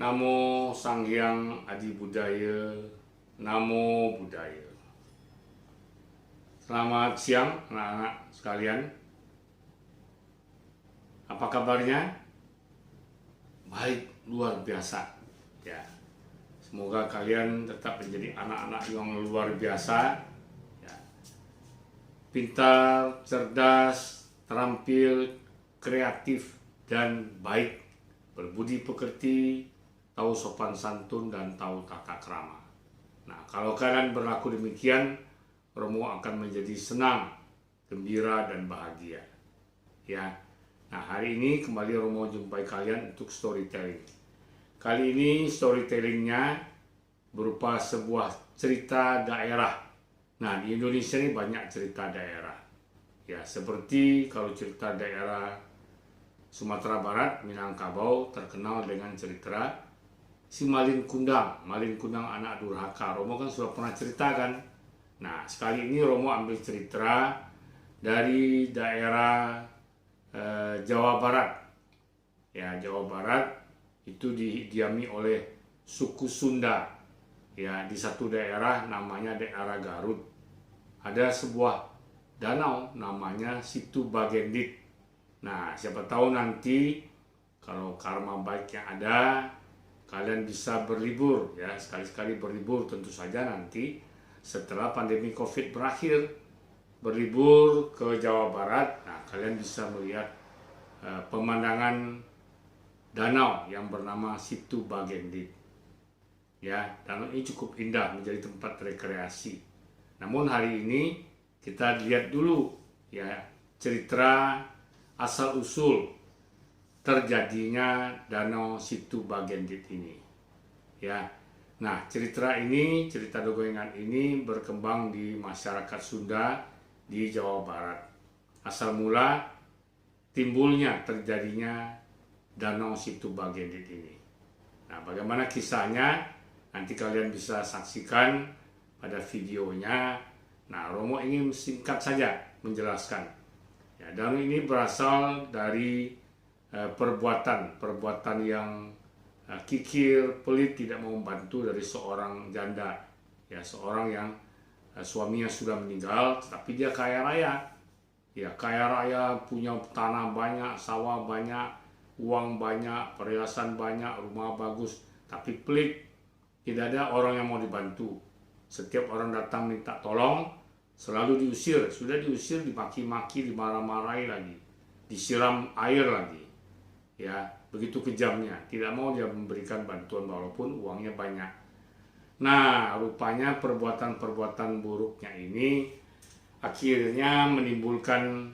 Namo Sang Hyang Adi Budaya, Namo Buddhaya. Selamat siang anak-anak sekalian. Apa kabarnya? Baik, luar biasa. Ya, semoga kalian tetap menjadi anak-anak yang luar biasa. Ya, pintar, cerdas, terampil, kreatif, dan baik, berbudi pekerti, tahu sopan santun, dan tahu tata krama. Nah, kalau kalian berlaku demikian, Romo akan menjadi senang, gembira, dan bahagia. Ya, nah hari ini kembali Romo jumpai kalian untuk storytelling. Kali ini storytellingnya berupa sebuah cerita daerah. Nah, di Indonesia ini banyak cerita daerah. Ya, seperti kalau cerita daerah Sumatera Barat, Minangkabau terkenal dengan cerita si Malin Kundang anak durhaka. Romo kan sudah pernah ceritakan. Nah, sekali ini Romo ambil cerita dari daerah Jawa Barat. Ya, Jawa Barat itu didiami oleh suku Sunda. Ya, di satu daerah namanya daerah Garut. Ada sebuah danau namanya Situ Bagendit. Nah, siapa tahu nanti kalau karma baiknya ada, kalian bisa berlibur ya, sekali-sekali berlibur tentu saja nanti setelah pandemi Covid berakhir, berlibur ke Jawa Barat. Nah, kalian bisa melihat pemandangan danau yang bernama Situ Bagendit. Ya, danau ini cukup indah, menjadi tempat rekreasi. Namun hari ini kita lihat dulu ya cerita asal usul terjadinya danau Situ Bagendit ini. Ya. Nah, cerita dongeng ini berkembang di masyarakat Sunda di Jawa Barat. Asal mula timbulnya terjadinya danau Situ Bagendit ini. Nah, bagaimana kisahnya? Nanti kalian bisa saksikan pada videonya. Nah, Romo ingin singkat saja menjelaskan. Ya, danau ini berasal dari perbuatan yang kikir, pelit, tidak mau membantu dari seorang janda, ya seorang yang suaminya sudah meninggal, tetapi dia kaya raya, ya kaya raya, punya tanah banyak, sawah banyak, uang banyak, perhiasan banyak, rumah bagus, tapi pelit, tidak ada orang yang mau dibantu. Setiap orang datang minta tolong, selalu diusir, sudah diusir, dimaki-maki, dimarah-marahi lagi, disiram air lagi. Ya, begitu kejamnya, tidak mau dia memberikan bantuan walaupun uangnya banyak. Nah, rupanya perbuatan-perbuatan buruknya ini akhirnya menimbulkan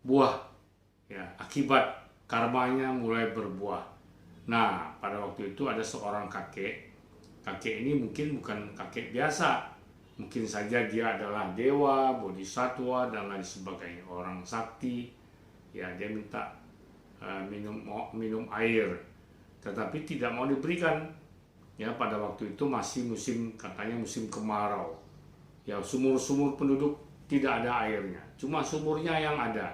buah. Ya, akibat karmanya mulai berbuah. Nah, pada waktu itu ada seorang kakek. Kakek ini mungkin bukan kakek biasa. Mungkin saja dia adalah dewa, bodhisatwa, dan lain sebagainya, orang sakti. Ya, dia minta minum air, tetapi tidak mau diberikan. Ya, pada waktu itu masih katanya musim kemarau. Ya, sumur-sumur penduduk tidak ada airnya, cuma sumurnya yang ada,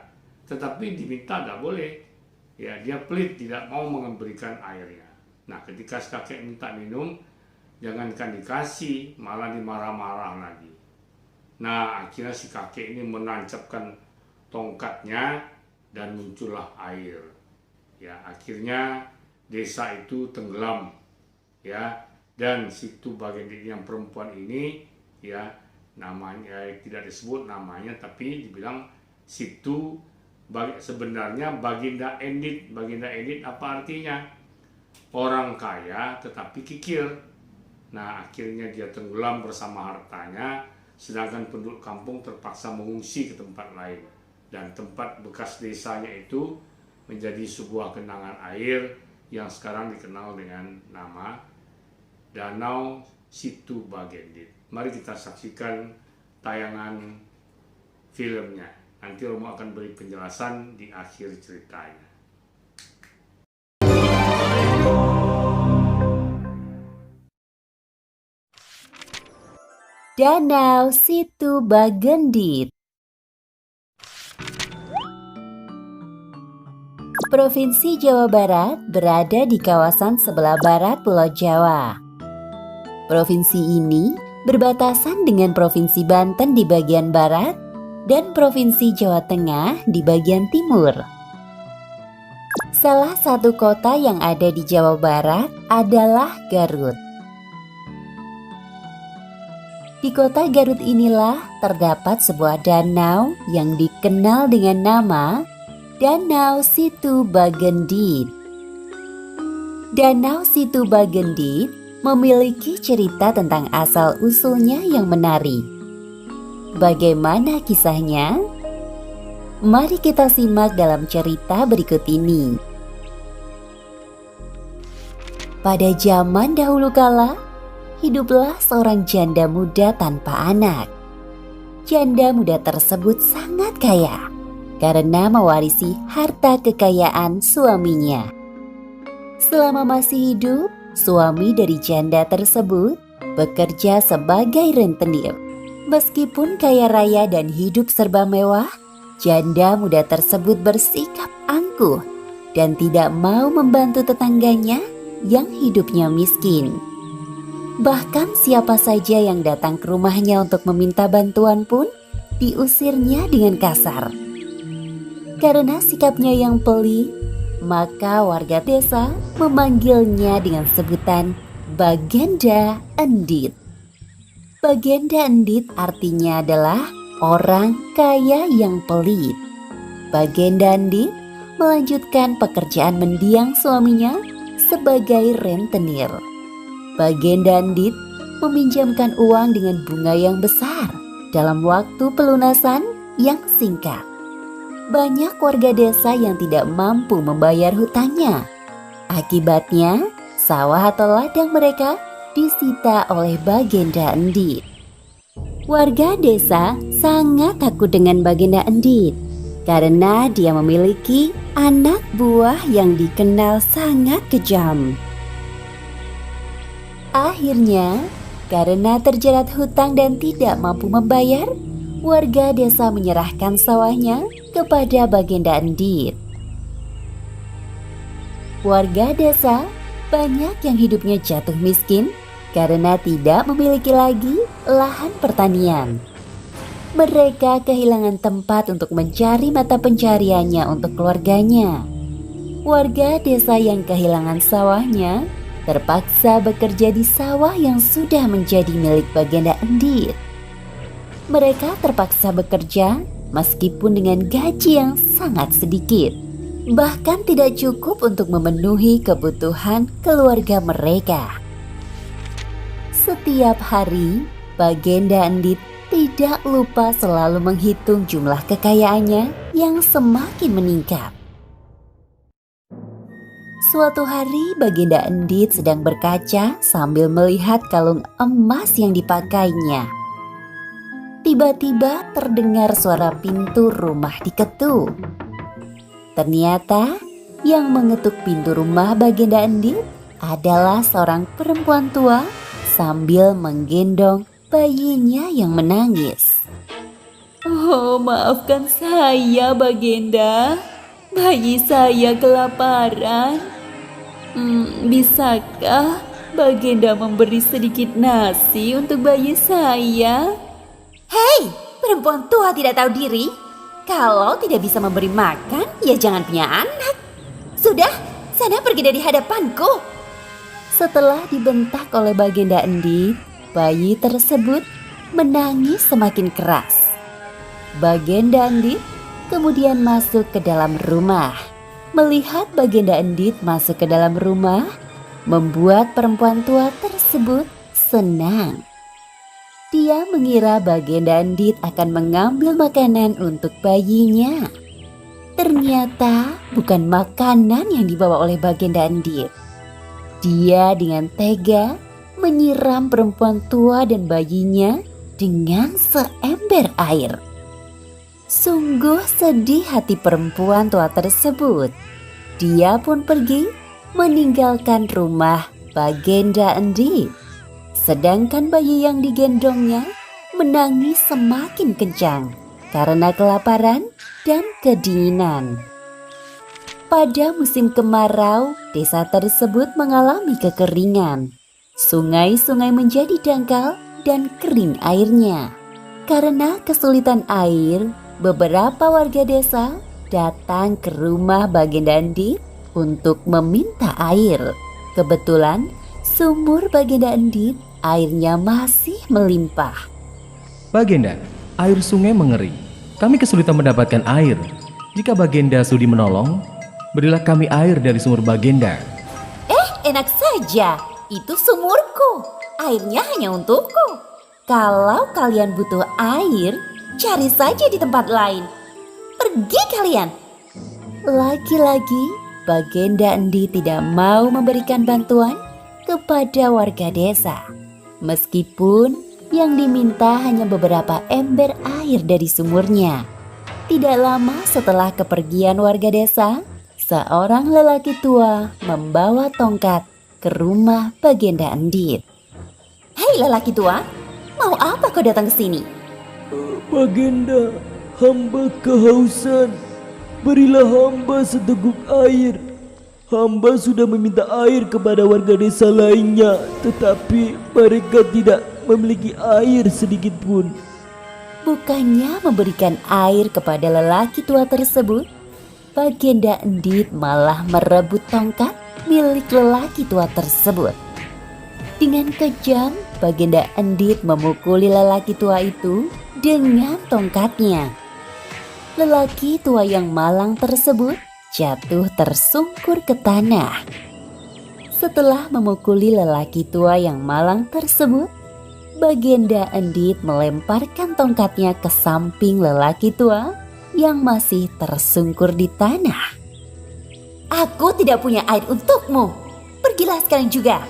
tetapi diminta tidak boleh. Ya, dia pelit, tidak mau memberikan airnya. Nah, ketika kakek minta minum, jangankan dikasih, malah dimarah-marah lagi. Nah, akhirnya si kakek ini menancapkan tongkatnya dan muncullah air. Ya, akhirnya desa itu tenggelam. Ya, dan Situ Bagendit yang perempuan ini, ya namanya tidak disebut namanya, tapi dibilang Situ sebenarnya Baginda Endit. Baginda Endit apa artinya? Orang kaya tetapi kikir. Nah, akhirnya dia tenggelam bersama hartanya, sedangkan penduduk kampung terpaksa mengungsi ke tempat lain. Dan tempat bekas desanya itu menjadi sebuah genangan air yang sekarang dikenal dengan nama Danau Situ Bagendit. Mari kita saksikan tayangan filmnya. Nanti Romo akan beri penjelasan di akhir ceritanya. Danau Situ Bagendit. Provinsi Jawa Barat berada di kawasan sebelah barat Pulau Jawa. Provinsi ini berbatasan dengan Provinsi Banten di bagian barat dan Provinsi Jawa Tengah di bagian timur. Salah satu kota yang ada di Jawa Barat adalah Garut. Di kota Garut inilah terdapat sebuah danau yang dikenal dengan nama Danau Situ Bagendit. Danau Situ Bagendit memiliki cerita tentang asal-usulnya yang menarik. Bagaimana kisahnya? Mari kita simak dalam cerita berikut ini. Pada zaman dahulu kala, hiduplah seorang janda muda tanpa anak. Janda muda tersebut sangat kaya karena mewarisi harta kekayaan suaminya. Selama masih hidup, suami dari janda tersebut bekerja sebagai rentenir. Meskipun kaya raya dan hidup serba mewah, janda muda tersebut bersikap angkuh dan tidak mau membantu tetangganya yang hidupnya miskin. Bahkan siapa saja yang datang ke rumahnya untuk meminta bantuan pun diusirnya dengan kasar. Karena sikapnya yang pelit, maka warga desa memanggilnya dengan sebutan Bagenda Endit. Bagenda Endit artinya adalah orang kaya yang pelit. Bagenda Endit melanjutkan pekerjaan mendiang suaminya sebagai rentenir. Bagenda Endit meminjamkan uang dengan bunga yang besar dalam waktu pelunasan yang singkat. Banyak warga desa yang tidak mampu membayar hutangnya. Akibatnya, sawah atau ladang mereka disita oleh Bagenda Endit. Warga desa sangat takut dengan Bagenda Endit karena dia memiliki anak buah yang dikenal sangat kejam. Akhirnya, karena terjerat hutang dan tidak mampu membayar, warga desa menyerahkan sawahnya kepada Bagenda Endit. Warga desa banyak yang hidupnya jatuh miskin karena tidak memiliki lagi lahan pertanian. Mereka kehilangan tempat untuk mencari mata pencariannya untuk keluarganya. Warga desa yang kehilangan sawahnya terpaksa bekerja di sawah yang sudah menjadi milik Bagenda Endit. Mereka terpaksa bekerja meskipun dengan gaji yang sangat sedikit, bahkan tidak cukup untuk memenuhi kebutuhan keluarga mereka. Setiap hari, Bagenda Endit tidak lupa selalu menghitung jumlah kekayaannya yang semakin meningkat. Suatu hari, Bagenda Endit sedang berkaca sambil melihat kalung emas yang dipakainya. Tiba-tiba terdengar suara pintu rumah diketuk. Ternyata yang mengetuk pintu rumah Bagenda Endit adalah seorang perempuan tua sambil menggendong bayinya yang menangis. "Oh, maafkan saya, Bagenda. Bayi saya kelaparan. Bisakah Bagenda memberi sedikit nasi untuk bayi saya?" "Hei, perempuan tua tidak tahu diri. Kalau tidak bisa memberi makan, ya jangan punya anak. Sudah, sana pergi dari hadapanku." Setelah dibentak oleh Bagenda Endit, bayi tersebut menangis semakin keras. Bagenda Endit kemudian masuk ke dalam rumah. Melihat Bagenda Endit masuk ke dalam rumah, membuat perempuan tua tersebut senang. Dia mengira Bagenda Endit akan mengambil makanan untuk bayinya. Ternyata bukan makanan yang dibawa oleh Bagenda Endit. Dia dengan tega menyiram perempuan tua dan bayinya dengan seember air. Sungguh sedih hati perempuan tua tersebut. Dia pun pergi meninggalkan rumah Bagenda Endit. Sedangkan bayi yang digendongnya menangis semakin kencang karena kelaparan dan kedinginan. Pada musim kemarau, desa tersebut mengalami kekeringan. Sungai-sungai menjadi dangkal dan kering airnya. Karena kesulitan air, beberapa warga desa datang ke rumah Bagenda Endit untuk meminta air. Kebetulan, sumur Bagenda Endit airnya masih melimpah. Bagenda, air sungai mengering. Kami kesulitan mendapatkan air. Jika Bagenda sudi menolong, berilah kami air dari sumur Bagenda. Enak saja, itu sumurku. Airnya hanya untukku. Kalau kalian butuh air, cari saja di tempat lain. Pergi kalian. Lagi-lagi, Bagenda Endit tidak mau memberikan bantuan kepada warga desa. Meskipun yang diminta hanya beberapa ember air dari sumurnya. Tidak lama setelah kepergian warga desa, seorang lelaki tua membawa tongkat ke rumah Bagenda Endit. Hei lelaki tua, mau apa kau datang ke sini? Bagenda, hamba kehausan. Berilah hamba seteguk air. Hamba sudah meminta air kepada warga desa lainnya, tetapi mereka tidak memiliki air sedikit pun. Bukannya memberikan air kepada lelaki tua tersebut, Bagenda Endit malah merebut tongkat milik lelaki tua tersebut. Dengan kejam, Bagenda Endit memukuli lelaki tua itu dengan tongkatnya. Lelaki tua yang malang tersebut jatuh tersungkur ke tanah. Setelah memukuli lelaki tua yang malang tersebut, Bagenda Endit melemparkan tongkatnya ke samping lelaki tua yang masih tersungkur di tanah. Aku tidak punya air untukmu. Pergilah sekarang juga,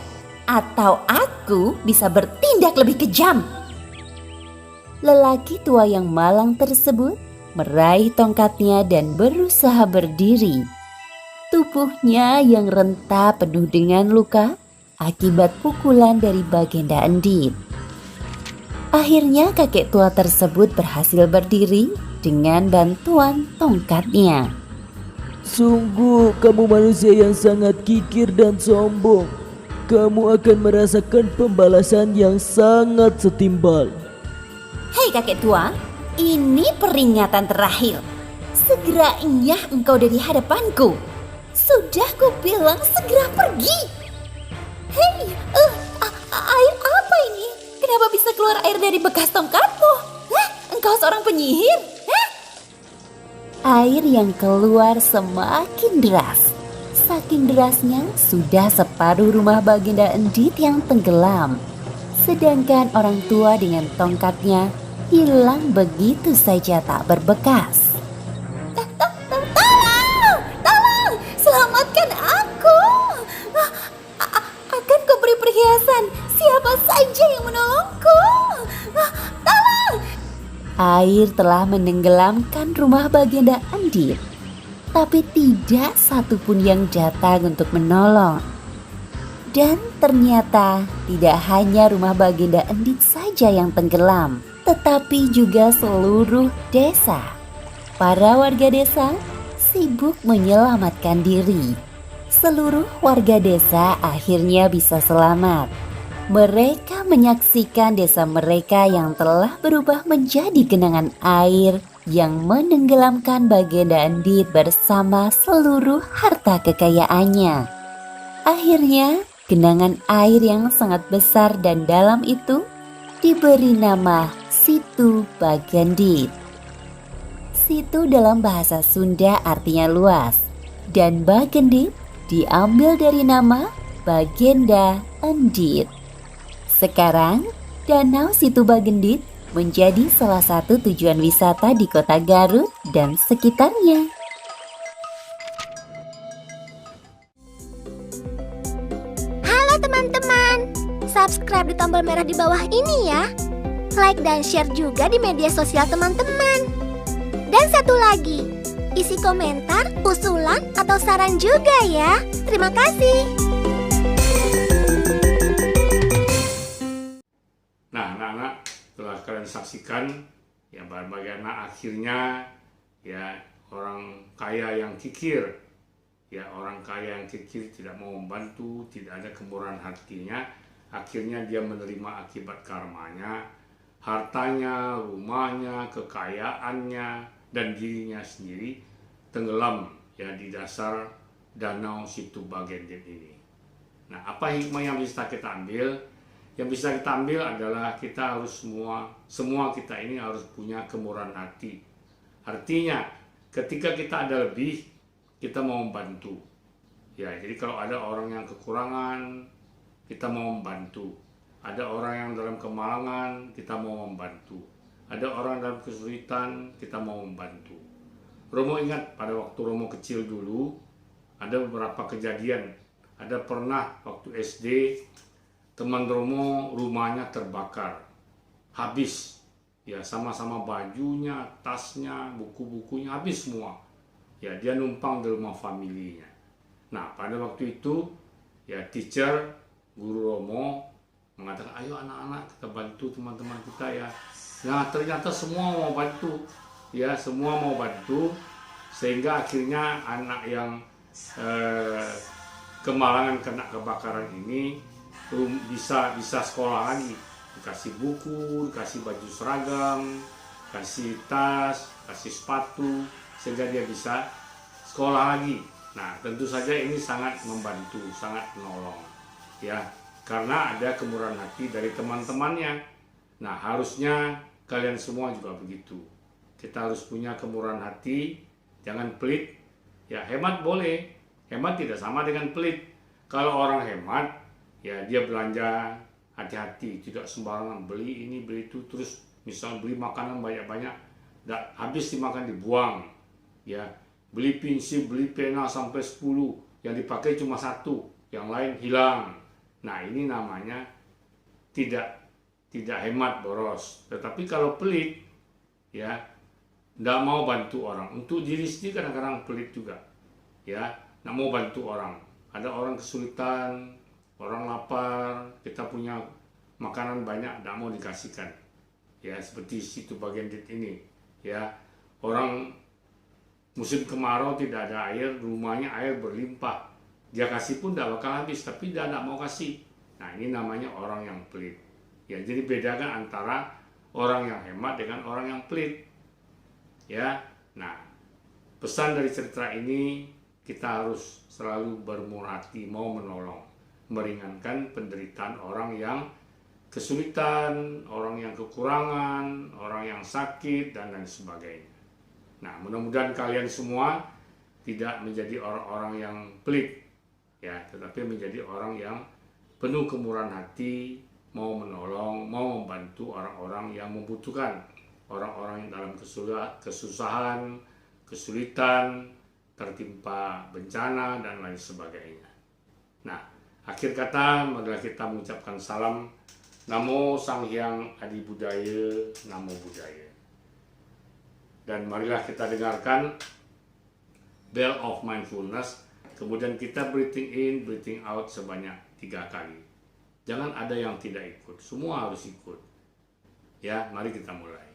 atau aku bisa bertindak lebih kejam. Lelaki tua yang malang tersebut meraih tongkatnya dan berusaha berdiri. Tubuhnya yang renta penuh dengan luka akibat pukulan dari Bagenda Endit. Akhirnya kakek tua tersebut berhasil berdiri dengan bantuan tongkatnya. Sungguh kamu manusia yang sangat kikir dan sombong. Kamu akan merasakan pembalasan yang sangat setimpal. Hei kakek tua, ini peringatan terakhir. Segera enyah engkau dari hadapanku. Sudah kubilang segera pergi. Hei, air apa ini? Kenapa bisa keluar air dari bekas tongkatmu? Engkau seorang penyihir? Air yang keluar semakin deras. Saking derasnya, sudah separuh rumah Bagenda Endit yang tenggelam. Sedangkan orang tua dengan tongkatnya hilang begitu saja tak berbekas. Tolong, selamatkan aku. Akan kuberi perhiasan siapa saja yang menolongku. Tolong. Air telah menenggelamkan rumah Bagenda Endit, tapi tidak satupun yang datang untuk menolong. Dan ternyata tidak hanya rumah Bagenda Endit saja yang tenggelam, tetapi juga seluruh desa. Para warga desa sibuk menyelamatkan diri. Seluruh warga desa akhirnya bisa selamat. Mereka menyaksikan desa mereka yang telah berubah menjadi genangan air yang menenggelamkan Bagenda Endit bersama seluruh harta kekayaannya. Akhirnya, genangan air yang sangat besar dan dalam itu diberi nama Situ Bagendit. Situ dalam bahasa Sunda artinya luas, dan Bagendit diambil dari nama Bagenda Endit. Sekarang, Danau Situ Bagendit menjadi salah satu tujuan wisata di kota Garut dan sekitarnya. Halo teman-teman, subscribe di tombol merah di bawah ini ya. Like dan share juga di media sosial teman-teman. Dan satu lagi, isi komentar, usulan, atau saran juga ya. Terima kasih. Nah, anak-anak, telah kalian saksikan ya bagaimana akhirnya ya orang kaya yang kikir Ya, orang kaya yang kikir tidak mau membantu, tidak ada kemurahan hatinya, akhirnya dia menerima akibat karmanya, hartanya, rumahnya, kekayaannya, dan dirinya sendiri tenggelam ya di dasar danau Situ Bagendit ini. Nah, apa hikmah yang bisa kita ambil? Yang bisa kita ambil adalah kita harus semua kita ini harus punya kemurahan hati. Artinya, ketika kita ada lebih, kita mau membantu. Ya, jadi kalau ada orang yang kekurangan, kita mau membantu. Ada orang yang dalam kemalangan, kita mau membantu. Ada orang dalam kesulitan, kita mau membantu. Romo ingat pada waktu Romo kecil dulu, ada beberapa kejadian. Ada pernah waktu SD, teman Romo rumahnya terbakar. Habis. Ya, sama-sama bajunya, tasnya, buku-bukunya habis semua. Ya, dia numpang di rumah familinya. Nah, pada waktu itu, ya teacher, guru Romo mengatakan, ayo anak-anak kita bantu teman-teman kita ya. Nah, ternyata semua mau bantu. Ya, semua mau bantu. Sehingga akhirnya anak yang kemalangan kena kebakaran ini bisa sekolah lagi. Dikasih buku, dikasih baju seragam, kasih tas, kasih sepatu, sehingga dia bisa sekolah lagi. Nah, tentu saja ini sangat membantu, sangat menolong, ya, karena ada kemurahan hati dari teman-temannya. Nah, harusnya kalian semua juga begitu. Kita harus punya kemurahan hati, jangan pelit. Ya, hemat boleh, hemat tidak sama dengan pelit. Kalau orang hemat, ya dia belanja hati-hati, tidak sembarangan beli ini beli itu, terus misal beli makanan banyak-banyak, habis dimakan dibuang. Ya, beli pensil, beli pena sampai 10, yang dipakai cuma 1, yang lain hilang. Nah, ini namanya tidak hemat, boros. Tetapi kalau pelit, ya, tidak mau bantu orang. Untuk diri sendiri kadang-kadang pelit juga. Ya, tidak mau bantu orang. Ada orang kesulitan, orang lapar, kita punya makanan banyak, tidak mau dikasihkan. Ya, seperti Situ Bagendit ini. Ya, orang musim kemarau tidak ada air, rumahnya air berlimpah. Dia kasih pun tidak bakal habis, tapi dia tidak mau kasih. Nah, ini namanya orang yang pelit. Ya, jadi bedakan antara orang yang hemat dengan orang yang pelit. Ya, nah, pesan dari cerita ini, kita harus selalu bermurah hati, mau menolong, meringankan penderitaan orang yang kesulitan, orang yang kekurangan, orang yang sakit, dan lain sebagainya. Nah, mudah-mudahan kalian semua tidak menjadi orang-orang yang pelit, ya, tetapi menjadi orang yang penuh kemurahan hati, mau menolong, mau membantu orang-orang yang membutuhkan, orang-orang yang dalam kesusahan, kesulitan, tertimpa bencana, dan lain sebagainya. Nah, akhir kata, marilah kita mengucapkan salam Namo Sang Hyang Adi Budaya, Namo Buddhaya. Dan marilah kita dengarkan Bell of Mindfulness, kemudian kita breathing in, breathing out sebanyak 3 kali. Jangan ada yang tidak ikut, semua harus ikut. Ya, mari kita mulai.